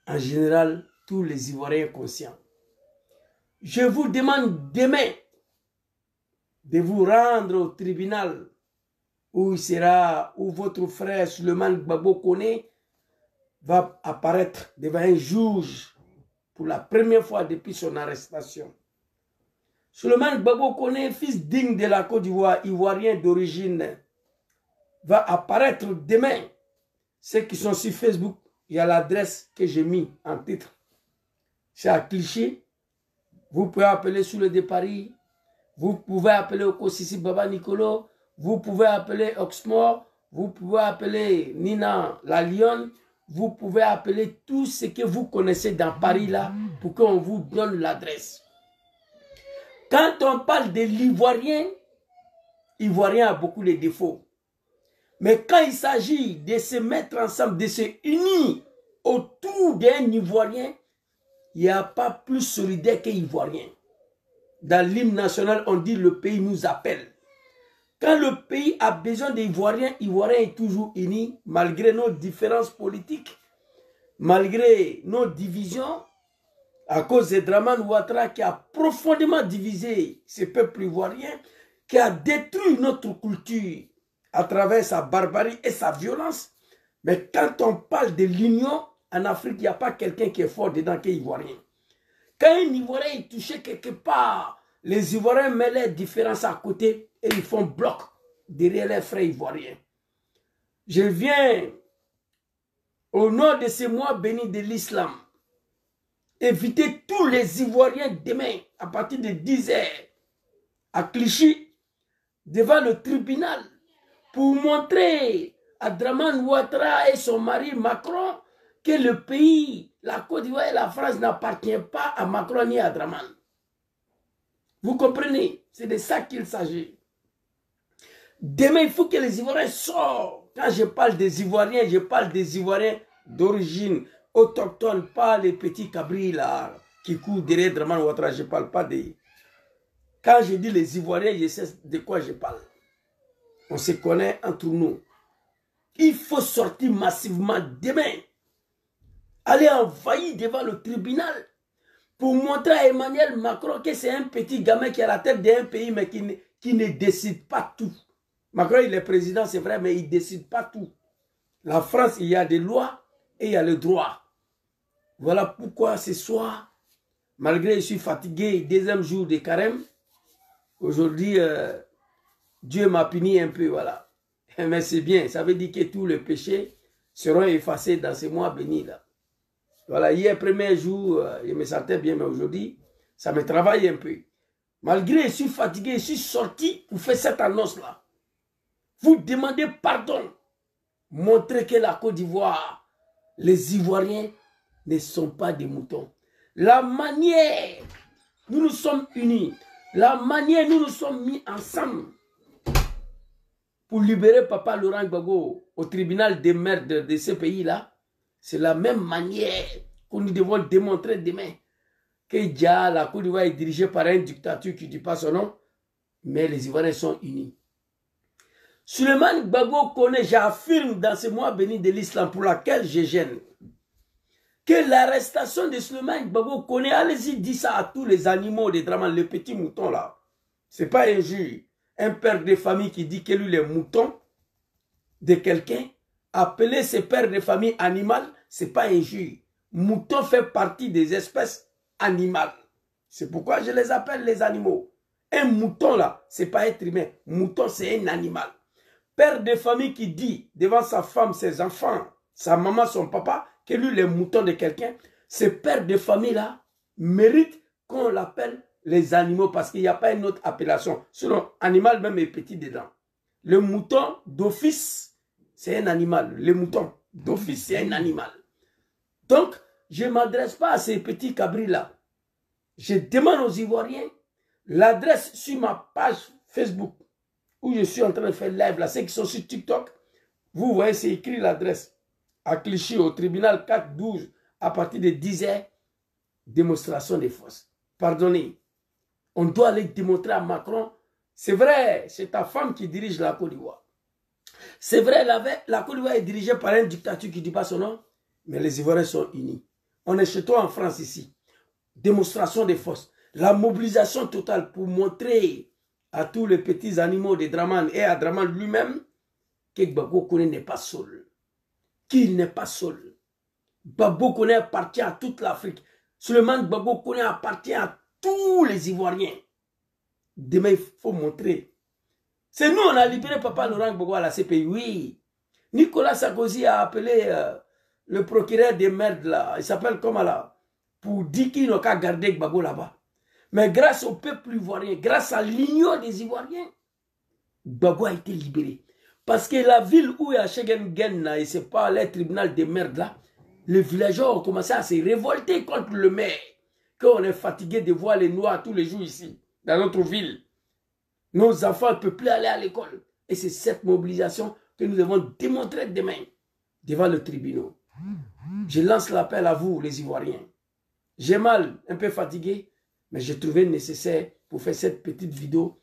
en général, tous les Ivoiriens conscients. Je vous demande demain de vous rendre au tribunal où votre frère Souleymane Gbagbo Koné va apparaître devant un juge pour la première fois depuis son arrestation. Souleymane Gbagbo Koné, fils digne de la Côte d'Ivoire, ivoirien d'origine, va apparaître demain. Ceux qui sont sur Facebook, il y a l'adresse que j'ai mis en titre. C'est à Clichy. Vous pouvez appeler sous le de Paris. Vous pouvez appeler au Kosisi Baba Nicolo. Vous pouvez appeler Oxmore. Vous pouvez appeler Nina La Lyon. Vous pouvez appeler tout ce que vous connaissez dans Paris là pour qu'on vous donne l'adresse. Quand on parle de l'Ivoirien, l'Ivoirien a beaucoup de défauts. Mais quand il s'agit de se mettre ensemble, de se unir autour d'un Ivoirien, il n'y a pas plus solidaire qu'un Ivoirien. Dans l'hymne national, on dit le pays nous appelle. Quand le pays a besoin d'Ivoiriens, l'Ivoirien est toujours uni, malgré nos différences politiques, malgré nos divisions, à cause de Dramane Ouattara qui a profondément divisé ce peuple ivoirien, qui a détruit notre culture à travers sa barbarie et sa violence. Mais quand on parle de l'union, en Afrique, il n'y a pas quelqu'un qui est fort dedans qui est ivoirien. Quand un Ivoirien est touché quelque part, les Ivoiriens mettent les différences à côté et ils font bloc derrière les frères ivoiriens. Je viens, au nom de ce mois béni de l'islam, inviter tous les Ivoiriens demain, à partir de 10 h, à Clichy, devant le tribunal, pour montrer à Dramane Ouattara et son mari Macron que le pays, la Côte d'Ivoire et la France n'appartiennent pas à Macron ni à Dramane. Vous comprenez? C'est de ça qu'il s'agit. Demain, il faut que les Ivoiriens sortent. Quand je parle des Ivoiriens, je parle des Ivoiriens d'origine autochtone, pas les petits cabris là qui courent derrière Dramane Ouattara. Je ne parle pas des... Quand je dis les Ivoiriens, je sais de quoi je parle. On se connaît entre nous. Il faut sortir massivement demain. Aller envahir devant le tribunal pour montrer à Emmanuel Macron que c'est un petit gamin qui est à la tête d'un pays mais qui ne décide pas tout. Macron, il est président, c'est vrai, mais il ne décide pas tout. La France, il y a des lois et il y a le droit. Voilà pourquoi ce soir, malgré que je suis fatigué, deuxième jour de carême, aujourd'hui, Dieu m'a puni un peu, voilà. Mais c'est bien, ça veut dire que tous les péchés seront effacés dans ce mois béni là. Voilà, hier, premier jour, je me sentais bien, mais aujourd'hui, ça me travaille un peu. Malgré que je suis fatigué, je suis sorti pour faire cette annonce-là. Vous demandez pardon. Montrez que la Côte d'Ivoire, les Ivoiriens ne sont pas des moutons. La manière, nous nous sommes unis. La manière, nous nous sommes mis ensemble pour libérer Papa Laurent Gbagbo au tribunal des maires de ce pays-là. C'est la même manière que nous devons démontrer demain que déjà la Côte d'Ivoire est dirigée par un dictateur qui ne dit pas son nom, mais les Ivoiriens sont unis. Souleymane Gbagbo Koné, j'affirme dans ce mois béni de l'islam pour laquelle je gêne, que l'arrestation de Souleymane Gbagbo Koné, allez-y, dis ça à tous les animaux de Dramane, les petits moutons là. Ce n'est pas injure. Un père de famille qui dit que lui, les moutons de quelqu'un, appeler ses pères de famille animal, ce n'est pas injure. Mouton fait partie des espèces animales. C'est pourquoi je les appelle les animaux. Un mouton là, ce n'est pas être humain. Mouton, c'est un animal. Père de famille qui dit devant sa femme, ses enfants, sa maman, son papa, que lui, les moutons de quelqu'un, ce père de famille là mérite qu'on l'appelle les animaux parce qu'il n'y a pas une autre appellation. Sinon, animal même est petit dedans. Le mouton d'office, c'est un animal. Le mouton d'office, c'est un animal. Donc, je ne m'adresse pas à ces petits cabris-là. Je demande aux Ivoiriens l'adresse sur ma page Facebook où je suis en train de faire live là. Ceux qui sont sur TikTok, vous voyez, c'est écrit l'adresse. À Clichy, au tribunal 4-12, à partir de 10 h, démonstration de force. Pardonnez. On doit aller démontrer à Macron, c'est vrai, c'est ta femme qui dirige la Côte d'Ivoire. C'est vrai, la Côte d'Ivoire est dirigée par un dictateur qui ne dit pas son nom, mais les Ivoiriens sont unis. On est chez toi en France ici. Démonstration des forces. La mobilisation totale pour montrer à tous les petits animaux de Draman et à Draman lui-même que Gbagbo Koné n'est pas seul. Qu'il n'est pas seul. Gbagbo Koné appartient à toute l'Afrique. Suleiman Gbagbo Koné appartient à tous les Ivoiriens. Demain, il faut montrer. C'est nous, on a libéré Papa Laurent Gbagbo à la CPI. Oui. Nicolas Sarkozy a appelé le procureur des merdes là. Il s'appelle comment là? Pour dire qu'il n'a qu'à garder Gbagbo là-bas. Mais grâce au peuple ivoirien, grâce à l'union des Ivoiriens, Gbagbo a été libéré. Parce que la ville où il y a Schengen, et c'est pas le tribunal des merdes là, les villageois ont commencé à se révolter contre le maire. Qu'on est fatigué de voir les Noirs tous les jours ici, dans notre ville. Nos enfants ne peuvent plus aller à l'école. Et c'est cette mobilisation que nous devons démontrer demain devant le tribunal. Je lance l'appel à vous, les Ivoiriens. J'ai mal, un peu fatigué, mais j'ai trouvé nécessaire pour faire cette petite vidéo